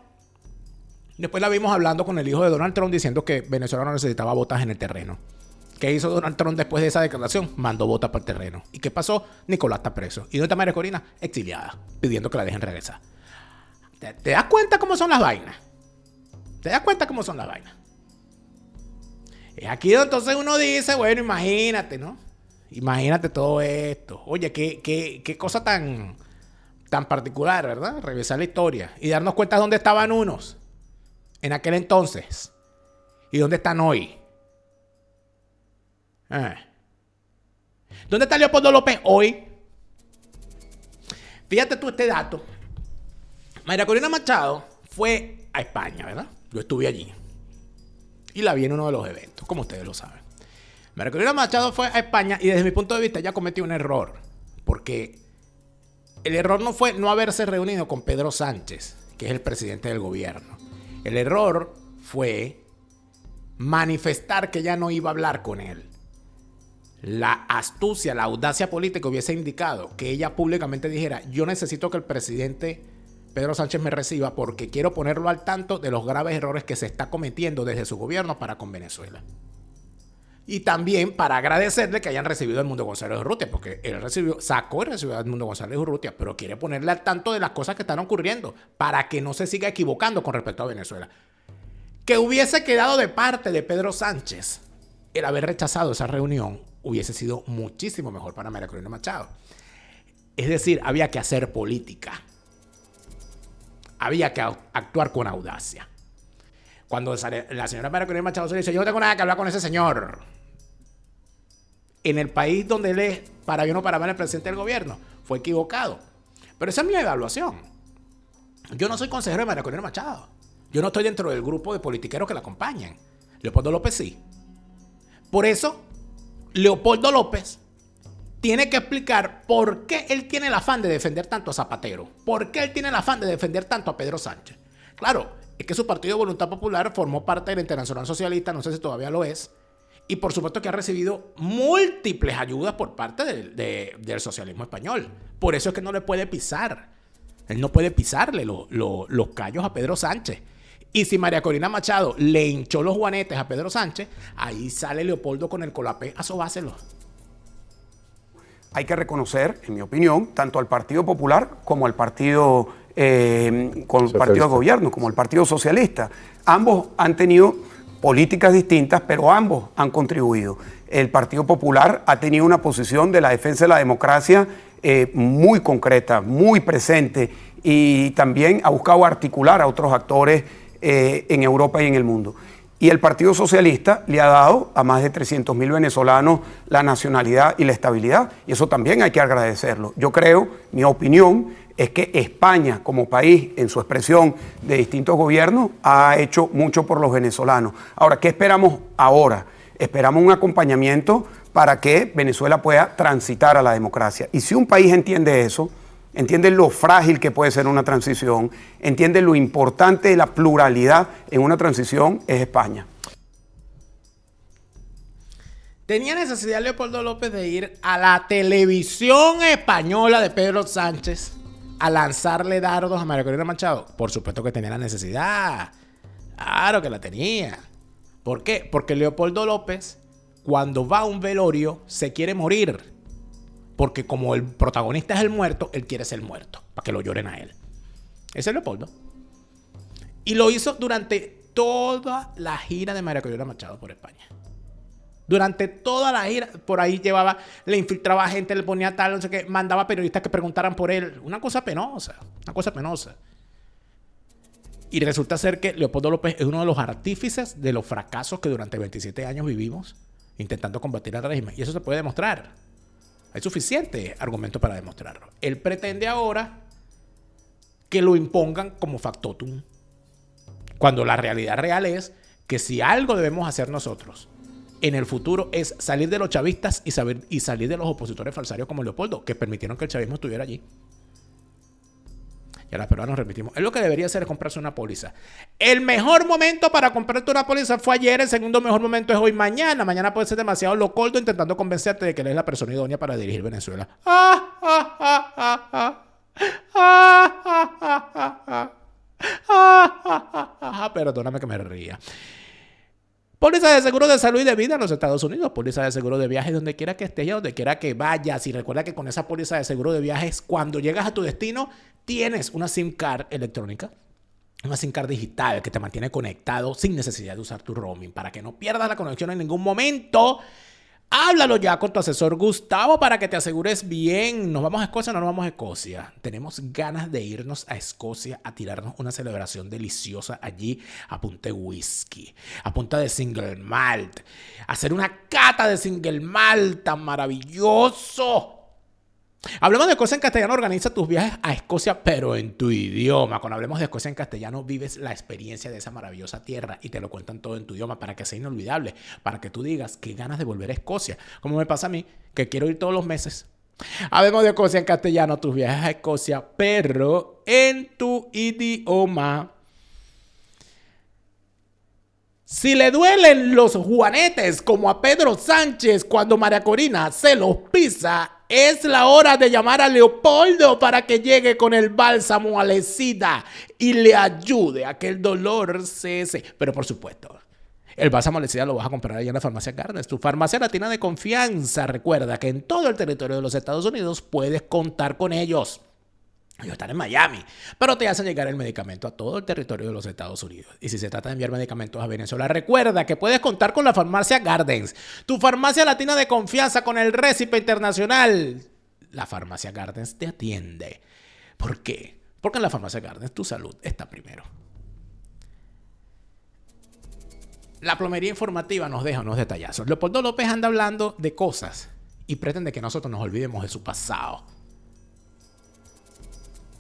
después la vimos hablando con el hijo de Donald Trump diciendo que Venezuela no necesitaba botas en el terreno. ¿Qué hizo Donald Trump después de esa declaración? Mandó botas para el terreno. ¿Y qué pasó? Nicolás está preso. ¿Y dónde está María Corina? Exiliada, pidiendo que la dejen regresar. ¿Te das cuenta cómo son las vainas? Es aquí donde entonces uno dice, bueno, imagínate, ¿no? Imagínate todo esto. Oye, qué cosa tan particular, ¿verdad? Revisar la historia y darnos cuenta de dónde estaban unos en aquel entonces y dónde están hoy. ¿Dónde está Leopoldo López hoy? Fíjate tú este dato. María Corina Machado fue a España, ¿verdad? Yo estuve allí y la vi en uno de los eventos, como ustedes lo saben. María Corina Machado fue a España y desde mi punto de vista ella cometió un error, porque el error no fue no haberse reunido con Pedro Sánchez, que es el presidente del gobierno. El error fue manifestar que ella no iba a hablar con él. La astucia, la audacia política hubiese indicado que ella públicamente dijera: yo necesito que el presidente Pedro Sánchez me reciba porque quiero ponerlo al tanto de los graves errores que se está cometiendo desde su gobierno para con Venezuela. Y también para agradecerle que hayan recibido a Edmundo González Urrutia, porque él sacó y recibió a Edmundo González Urrutia, pero quiere ponerle al tanto de las cosas que están ocurriendo para que no se siga equivocando con respecto a Venezuela. Que hubiese quedado de parte de Pedro Sánchez el haber rechazado esa reunión hubiese sido muchísimo mejor para María Corina Machado. Es decir, había que hacer política. Había que actuar con audacia. Cuando la señora María Corina Machado se dice: yo no tengo nada que hablar con ese señor, en el país donde él es, para bien o para mal, el presidente del gobierno, fue equivocado. Pero esa es mi evaluación. Yo no soy consejero de María Corina Machado. Yo no estoy dentro del grupo de politiqueros que la acompañan. Leopoldo López sí. Por eso, Leopoldo López tiene que explicar por qué él tiene el afán de defender tanto a Zapatero. ¿Por qué él tiene el afán de defender tanto a Pedro Sánchez? Claro, es que su partido Voluntad Popular formó parte de la Internacional Socialista, no sé si todavía lo es, y por supuesto que ha recibido múltiples ayudas por parte del socialismo español. Por eso es que no le puede pisar. Él no puede pisarle los callos a Pedro Sánchez. Y si María Corina Machado le hinchó los juanetes a Pedro Sánchez, ahí sale Leopoldo con el colapé a sobárselo. Hay que reconocer, en mi opinión, tanto al Partido Popular como al partido, partido de gobierno, como al Partido Socialista. Ambos han tenido políticas distintas, pero ambos han contribuido. El Partido Popular ha tenido una posición de la defensa de la democracia muy concreta, muy presente, y también ha buscado articular a otros actores en Europa y en el mundo. Y el Partido Socialista le ha dado a más de 300.000 venezolanos la nacionalidad y la estabilidad, y eso también hay que agradecerlo. Yo creo, mi opinión es que España como país, en su expresión de distintos gobiernos, ha hecho mucho por los venezolanos. Ahora, ¿qué esperamos ahora? Esperamos un acompañamiento para que Venezuela pueda transitar a la democracia. Y si un país entiende eso, entiende lo frágil que puede ser una transición, entiende lo importante de la pluralidad en una transición, es España. ¿Tenía necesidad Leopoldo López de ir a la televisión española de Pedro Sánchez a lanzarle dardos a María Corina Machado? Por supuesto que tenía la necesidad. Claro que la tenía. ¿Por qué? Porque Leopoldo López, cuando va a un velorio, se quiere morir. Porque como el protagonista es el muerto, él quiere ser muerto, para que lo lloren a él. Ese es Leopoldo. Y lo hizo durante toda la gira de María Corina Machado por España. Durante toda la gira, por ahí llevaba, le infiltraba gente, le ponía tal, no sé qué, mandaba periodistas que preguntaran por él. Una cosa penosa, una cosa penosa. Y resulta ser que Leopoldo López es uno de los artífices de los fracasos que durante 27 años vivimos intentando combatir al régimen. Y eso se puede demostrar. Hay suficiente argumento para demostrarlo. Él pretende ahora que lo impongan como factotum, cuando la realidad real es que si algo debemos hacer nosotros en el futuro es salir de los chavistas y salir de los opositores falsarios como Leopoldo, que permitieron que el chavismo estuviera allí. Y a las peruanas nos repetimos. Él lo que debería hacer es comprarse una póliza. El mejor momento para comprarte una póliza fue ayer. El segundo mejor momento es hoy. Mañana puede ser demasiado Leopoldo intentando convencerte de que él es la persona idónea para dirigir Venezuela. Perdóname que me ría. Póliza de seguro de salud y de vida en los Estados Unidos, póliza de seguro de viajes donde quiera que estés y donde quiera que vayas. Y recuerda que con esa póliza de seguro de viajes, cuando llegas a tu destino, tienes una SIM card electrónica, una SIM card digital que te mantiene conectado sin necesidad de usar tu roaming, para que no pierdas la conexión en ningún momento. Háblalo ya con tu asesor Gustavo para que te asegures bien. ¿Nos vamos a Escocia o no nos vamos a Escocia? Tenemos ganas de irnos a Escocia a tirarnos una celebración deliciosa allí a punta de whisky, a punta de single malt, hacer una cata de single malt tan maravilloso. Hablemos de Escocia en castellano. Organiza tus viajes a Escocia, pero en tu idioma. Cuando hablemos de Escocia en castellano, vives la experiencia de esa maravillosa tierra y te lo cuentan todo en tu idioma para que sea inolvidable, para que tú digas qué ganas de volver a Escocia, como me pasa a mí, que quiero ir todos los meses. Hablemos de Escocia en castellano, tus viajes a Escocia, pero en tu idioma. Si le duelen los juanetes como a Pedro Sánchez cuando María Corina se los pisa, es la hora de llamar a Leopoldo para que llegue con el bálsamo a la SIDA y le ayude a que el dolor cese. Pero por supuesto, el bálsamo a la SIDA lo vas a comprar allá en la farmacia Gardens, tu farmacia latina de confianza. Recuerda que en todo el territorio de los Estados Unidos puedes contar con ellos. Ellos están en Miami, pero te hacen llegar el medicamento a todo el territorio de los Estados Unidos. Y si se trata de enviar medicamentos a Venezuela, recuerda que puedes contar con la farmacia Gardens, tu farmacia latina de confianza con el récipe internacional. La farmacia Gardens te atiende. ¿Por qué? Porque en la farmacia Gardens tu salud está primero. La plomería informativa nos deja unos detallazos. Leopoldo López anda hablando de cosas y pretende que nosotros nos olvidemos de su pasado.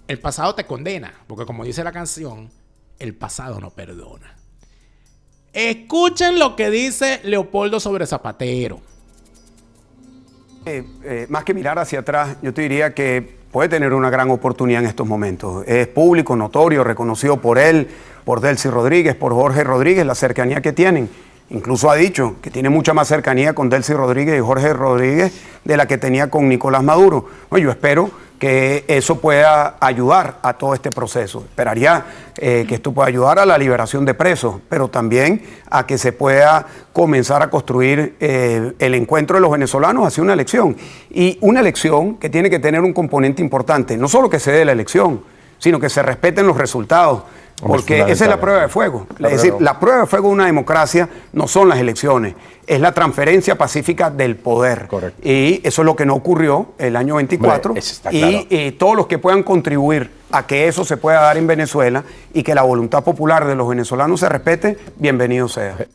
El pasado te condena, porque como dice la canción, el pasado no perdona. Escuchen lo que dice Leopoldo sobre Zapatero. Más que mirar hacia atrás, yo te diría que puede tener una gran oportunidad en estos momentos. Es público, notorio, reconocido por él, por Delcy Rodríguez, por Jorge Rodríguez, la cercanía que tienen. Incluso ha dicho que tiene mucha más cercanía con Delcy Rodríguez y Jorge Rodríguez de la que tenía con Nicolás Maduro. Bueno, yo espero que eso pueda ayudar a todo este proceso. Esperaría que esto pueda ayudar a la liberación de presos, pero también a que se pueda comenzar a construir el encuentro de los venezolanos hacia una elección. Y una elección que tiene que tener un componente importante, no solo que se dé la elección, sino que se respeten los resultados. Porque esa es la prueba de fuego. Es decir, la prueba de fuego de una democracia no son las elecciones, es la transferencia pacífica del poder. Correcto. Y eso es lo que no ocurrió el año 24. Y todos los que puedan contribuir a que eso se pueda dar en Venezuela y que la voluntad popular de los venezolanos se respete, bienvenido sea.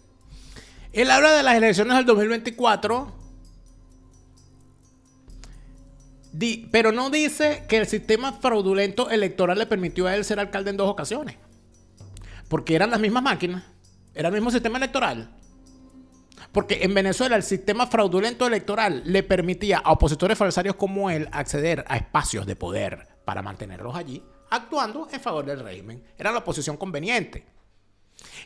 Él habla de las elecciones del 2024, pero no dice que el sistema fraudulento electoral le permitió a él ser alcalde en 2 ocasiones. Porque eran las mismas máquinas, era el mismo sistema electoral. Porque en Venezuela el sistema fraudulento electoral le permitía a opositores falsarios como él acceder a espacios de poder para mantenerlos allí, actuando en favor del régimen. Era la oposición conveniente.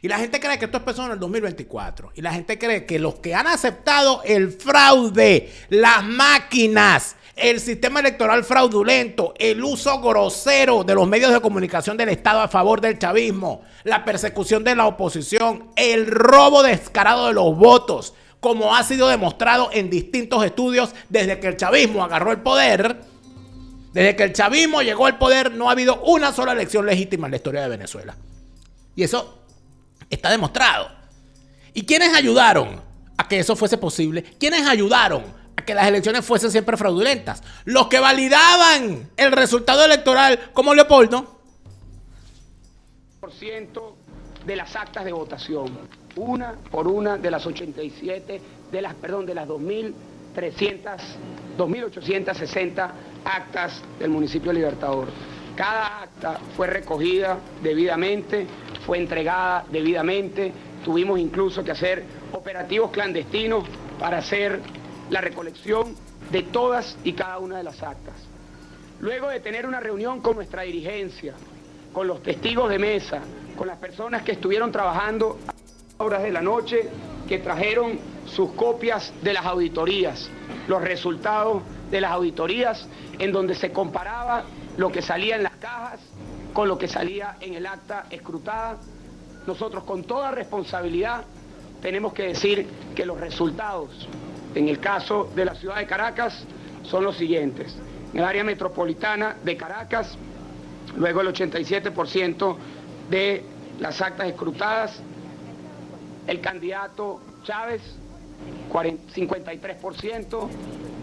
Y la gente cree que esto empezó en el 2024. Y la gente cree que los que han aceptado el fraude, las máquinas, el sistema electoral fraudulento, el uso grosero de los medios de comunicación del Estado a favor del chavismo, la persecución de la oposición, el robo descarado de los votos, como ha sido demostrado en distintos estudios desde que el chavismo agarró el poder. Desde que el chavismo llegó al poder no ha habido una sola elección legítima en la historia de Venezuela. Y eso está demostrado. ¿Y quiénes ayudaron a que eso fuese posible? ¿Quiénes ayudaron a que las elecciones fuesen siempre fraudulentas? Los que validaban el resultado electoral, como Leopoldo. De las actas de votación, una por una de las 87, de las 2000 2.860 actas del municipio de Libertador. Cada acta fue recogida debidamente, fue entregada debidamente. Tuvimos incluso que hacer operativos clandestinos para hacer la recolección de todas y cada una de las actas. Luego de tener una reunión con nuestra dirigencia, con los testigos de mesa, con las personas que estuvieron trabajando a horas de la noche, que trajeron sus copias de las auditorías, los resultados de las auditorías, en donde se comparaba lo que salía en las cajas con lo que salía en el acta escrutada. Nosotros con toda responsabilidad tenemos que decir que los resultados, en el caso de la ciudad de Caracas, son los siguientes. En el área metropolitana de Caracas, luego el 87% de las actas escrutadas, el candidato Chávez, 53%,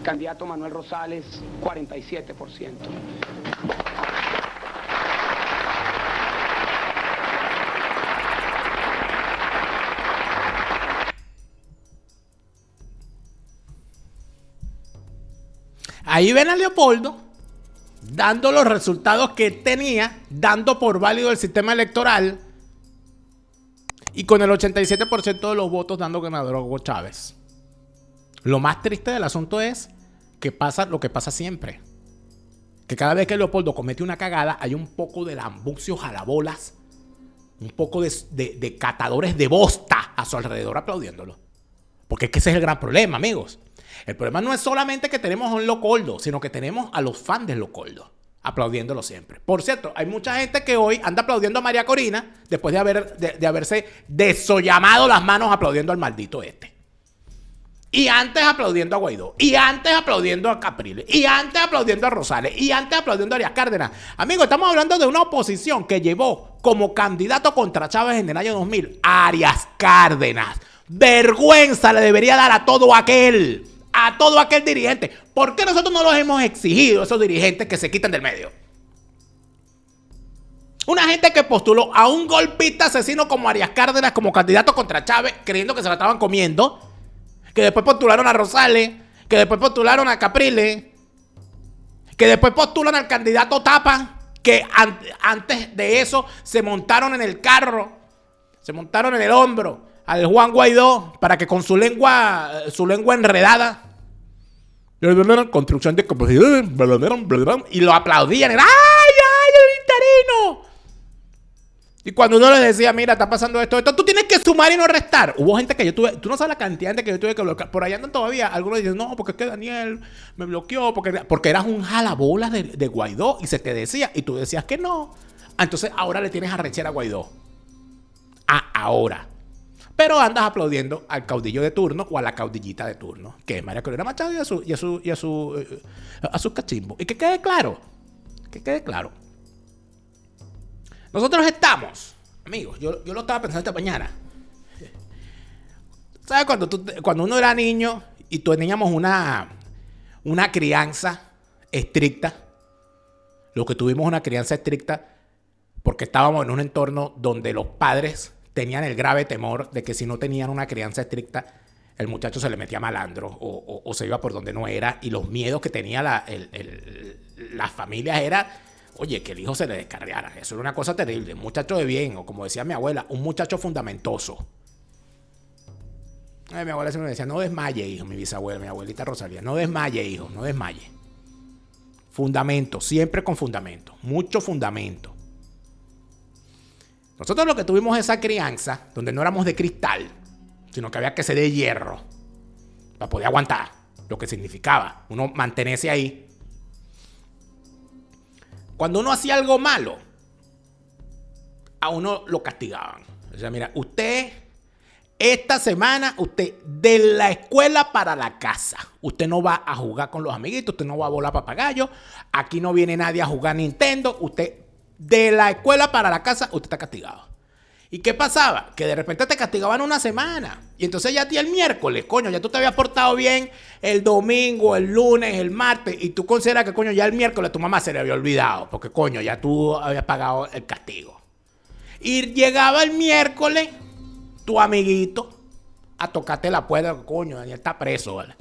candidato Manuel Rosales, 47%. Ahí ven a Leopoldo dando los resultados que tenía, dando por válido el sistema electoral y con el 87% de los votos dando ganador a Hugo Chávez. Lo más triste del asunto es que pasa lo que pasa siempre. Que cada vez que Leopoldo comete una cagada hay un poco de lambucios jalabolas, un poco de catadores de bosta a su alrededor aplaudiéndolo. Porque es que ese es el gran problema, amigos. El problema no es solamente que tenemos a un Leopoldo, sino que tenemos a los fans de Leopoldo aplaudiéndolo siempre. Por cierto, hay mucha gente que hoy anda aplaudiendo a María Corina después de haberse desollamado las manos aplaudiendo al maldito este. Y antes aplaudiendo a Guaidó, y antes aplaudiendo a Capriles, y antes aplaudiendo a Rosales, y antes aplaudiendo a Arias Cárdenas. Amigos, estamos hablando de una oposición que llevó como candidato contra Chávez en el año 2000 a Arias Cárdenas. Vergüenza le debería dar a todo aquel dirigente. ¿Por qué nosotros no los hemos exigido, esos dirigentes que se quitan del medio? Una gente que postuló a un golpista asesino como Arias Cárdenas como candidato contra Chávez, creyendo que se la estaban comiendo, que después postularon a Rosales, que después postularon a Capriles, que después postulan al candidato Tapa, que antes de eso se montaron en el carro, se montaron en el hombro al Juan Guaidó para que con su lengua enredada, construcción de capacidades, y lo aplaudían. ¡Ay, el interino! Y cuando uno le decía, mira, está pasando esto, tú tienes que sumar y no restar. Hubo gente que yo tuve, tú no sabes la cantidad de gente que yo tuve que bloquear. Por ahí andan todavía. Algunos dicen, no, porque es que Daniel me bloqueó, porque eras un jalabolas de Guaidó y se te decía, y tú decías que no. Entonces ahora le tienes arrechera a Guaidó. Ahora. Pero andas aplaudiendo al caudillo de turno o a la caudillita de turno, que es María Corina Machado y a sus cachimbos. Y que quede claro. Nosotros estamos, amigos, yo lo estaba pensando esta mañana. ¿Sabes cuando uno era niño y teníamos una crianza estricta? Lo que tuvimos una crianza estricta porque estábamos en un entorno donde los padres tenían el grave temor de que si no tenían una crianza estricta, el muchacho se le metía malandro o se iba por donde no era. Y los miedos que tenía las familias era, oye, que el hijo se le descarriara. Eso era una cosa terrible. Un muchacho de bien, o como decía mi abuela, un muchacho fundamentoso. Mi abuela siempre me decía, no desmaye, hijo. Mi bisabuela, mi abuelita Rosalía, no desmaye, hijo, no desmaye. Fundamento, siempre con fundamento. Mucho fundamento. Nosotros lo que tuvimos esa crianza, donde no éramos de cristal, sino que había que ser de hierro para poder aguantar, lo que significaba uno mantenerse ahí. Cuando uno hacía algo malo, a uno lo castigaban. O sea, mira, usted, esta semana, usted de la escuela para la casa. Usted no va a jugar con los amiguitos, usted no va a volar papagayo, aquí no viene nadie a jugar Nintendo, usted de la escuela para la casa, usted está castigado. ¿Y qué pasaba? Que de repente te castigaban una semana. Y entonces ya a ti el miércoles, coño, ya tú te habías portado bien el domingo, el lunes, el martes. Y tú consideras que, coño, ya el miércoles tu mamá se le había olvidado. Porque, coño, ya tú habías pagado el castigo. Y llegaba el miércoles tu amiguito a tocarte la puerta. Coño, Daniel está preso, ¿vale?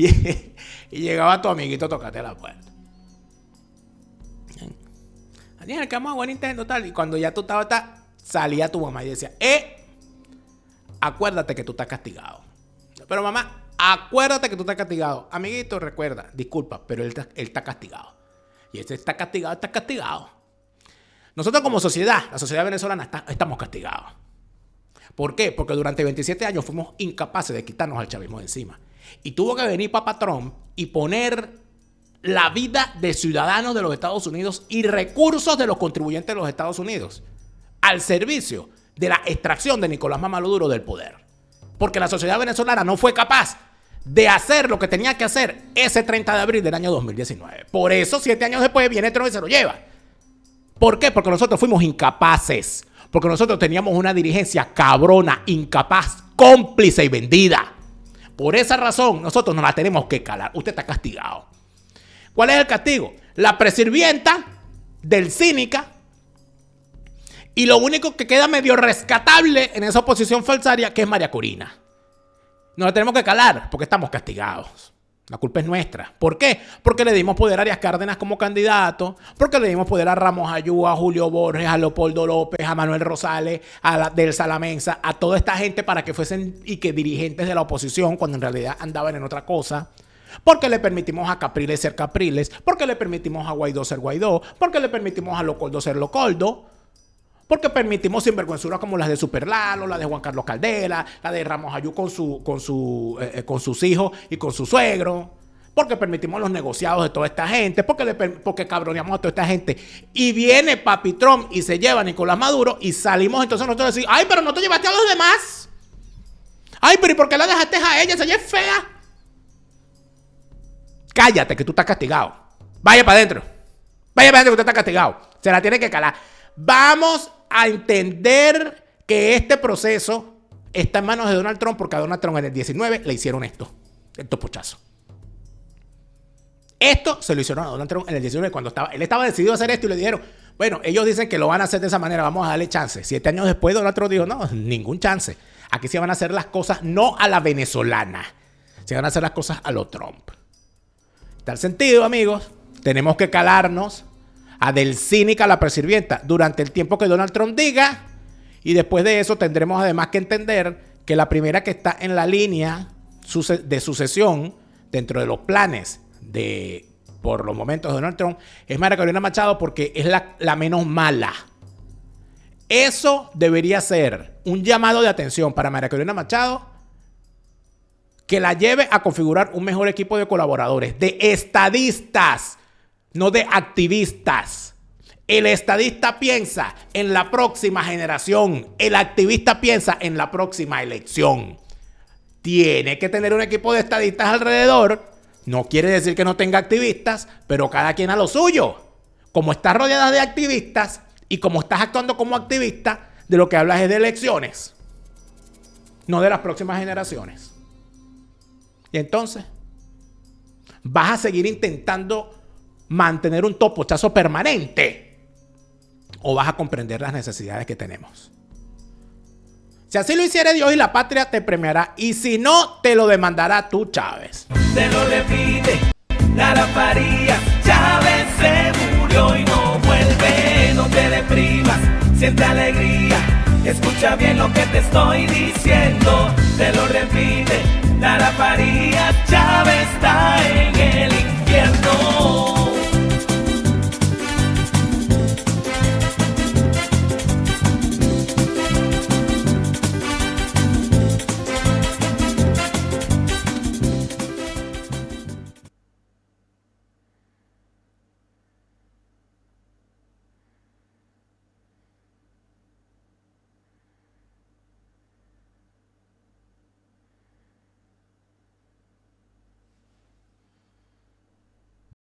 y llegaba tu amiguito a tocarte la puerta. Daniel, que vamos a jugar Nintendo, tal. Y cuando ya tú estabas, salía tu mamá y decía, acuérdate que tú estás castigado. Pero mamá, acuérdate que tú estás castigado. Amiguito, recuerda, disculpa, pero él está castigado. Y ese está castigado, está castigado. Nosotros como sociedad, la sociedad venezolana, estamos castigados. ¿Por qué? Porque durante 27 años fuimos incapaces de quitarnos al chavismo de encima. Y tuvo que venir Papá Trump y poner la vida de ciudadanos de los Estados Unidos y recursos de los contribuyentes de los Estados Unidos al servicio de la extracción de Nicolás Maduro del poder. Porque la sociedad venezolana no fue capaz de hacer lo que tenía que hacer ese 30 de abril del año 2019. Por eso, 7 años después, viene Trump y se lo lleva. ¿Por qué? Porque nosotros fuimos incapaces. Porque nosotros teníamos una dirigencia cabrona, incapaz, cómplice y vendida. Por esa razón, nosotros nos la tenemos que calar. Usted está castigado. ¿Cuál es el castigo? La presirvienta del Cínica. Y lo único que queda medio rescatable en esa oposición falsaria, que es María Corina. Nos la tenemos que calar porque estamos castigados. La culpa es nuestra. ¿Por qué? Porque le dimos poder a Arias Cárdenas como candidato, porque le dimos poder a Ramos Ayú, a Julio Borges, a Leopoldo López, a Manuel Rosales, a Del Salamenza, a toda esta gente para que fuesen y que dirigentes de la oposición cuando en realidad andaban en otra cosa. Porque le permitimos a Capriles ser Capriles, porque le permitimos a Guaidó ser Guaidó, porque le permitimos a Locoldo ser Locoldo. Porque permitimos sinvergüenzuras como las de Super Lalo, la de Juan Carlos Caldera, la de Ramos Ayú con sus hijos y con su suegro. Porque permitimos los negociados de toda esta gente. Porque cabroneamos a toda esta gente. Y viene Papi Trump y se lleva a Nicolás Maduro y salimos entonces nosotros a decir, ay, pero no te llevaste a los demás. Ay, pero ¿y por qué la dejaste a ella? Ella es fea. Cállate, que tú estás castigado. Vaya para adentro. Vaya para adentro que usted está castigado. Se la tiene que calar. Vamos a entender que este proceso está en manos de Donald Trump porque a Donald Trump en el 19 le hicieron estos pochazos. Esto se lo hicieron a Donald Trump en el 19 cuando él estaba decidido a hacer esto y le dijeron, bueno, ellos dicen que lo van a hacer de esa manera, vamos a darle chance. 7 años después Donald Trump dijo, no, ningún chance. Aquí se van a hacer las cosas no a la venezolana, se van a hacer las cosas a lo Trump. En tal sentido, amigos, tenemos que calarnos a Del Cínica, la presirvienta, durante el tiempo que Donald Trump diga. Y después de eso tendremos además que entender que la primera que está en la línea de sucesión dentro de los planes por los momentos de Donald Trump es María Corina Machado, porque es la menos mala. Eso debería ser un llamado de atención para María Corina Machado, que la lleve a configurar un mejor equipo de colaboradores, de estadistas, no de activistas. El estadista piensa en la próxima generación. El activista piensa en la próxima elección. Tiene que tener un equipo de estadistas alrededor. No quiere decir que no tenga activistas, pero cada quien a lo suyo. Como estás rodeada de activistas y como estás actuando como activista, de lo que hablas es de elecciones, no de las próximas generaciones. Y entonces, vas a seguir intentando mantener un topochazo permanente, o vas a comprender las necesidades que tenemos. Si así lo hiciera Dios y la patria, te premiará, y si no, te lo demandará tú, Chávez. Te lo repite Lara Farías, Chávez se murió y no vuelve. No te deprimas, siente alegría, escucha bien lo que te estoy diciendo. Te lo repite Lara Farías, Chávez está en el infierno.